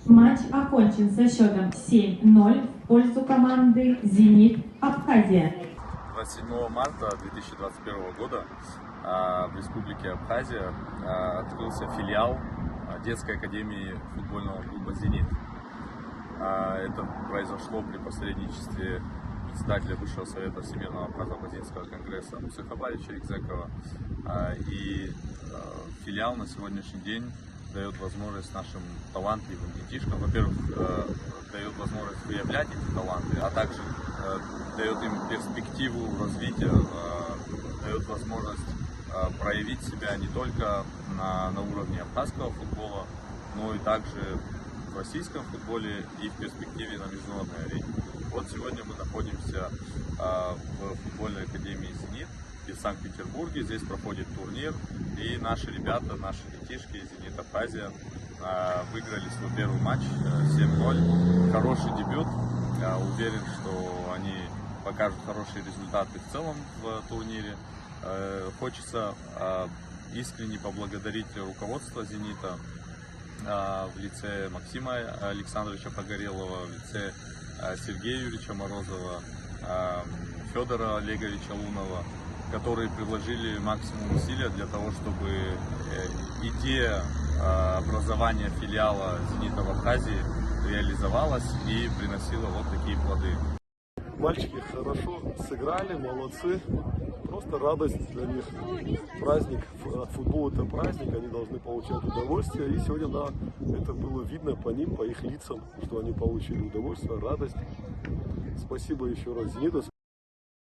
Матч окончен со счетом 7-0 в пользу команды «Зенит Абхазия». 27 марта 2021 года в Республике Абхазия открылся филиал детской академии футбольного клуба «Зенит». Это произошло при посредничестве председателя Высшего совета Всемирного Абхазо-Абхазинского конгресса Мусыха Барича Экзекова. И филиал на сегодняшний день дает возможность нашим талантливым детишкам, во-первых, дает возможность выявлять эти таланты, а также дает им перспективу развития, дает возможность проявить себя не только на уровне абхазского футбола, но и также в российском футболе и в перспективе на международной арене. Вот сегодня мы находимся в футбольной академии «Зенит» в Санкт-Петербурге. Здесь проходит турнир, и наши ребята, наши детишки из «Зенит Абхазия» выиграли свой первый матч 7-0. Хороший дебют. Уверен, что они покажут хорошие результаты в целом в турнире. Хочется искренне поблагодарить руководство «Зенита» в лице Максима Александровича Погорелова, в лице Сергея Юрьевича Морозова, Федора Олеговича Лунова, которые приложили максимум усилия для того, чтобы идея образования филиала «Зенита» в Абхазии реализовалась и приносила вот такие плоды. Мальчики хорошо сыграли, молодцы. Просто радость для них. Праздник, футбол это праздник, они должны получать удовольствие. И сегодня, да, это было видно по ним, по их лицам, что они получили удовольствие, радость. Спасибо еще раз «Зениту».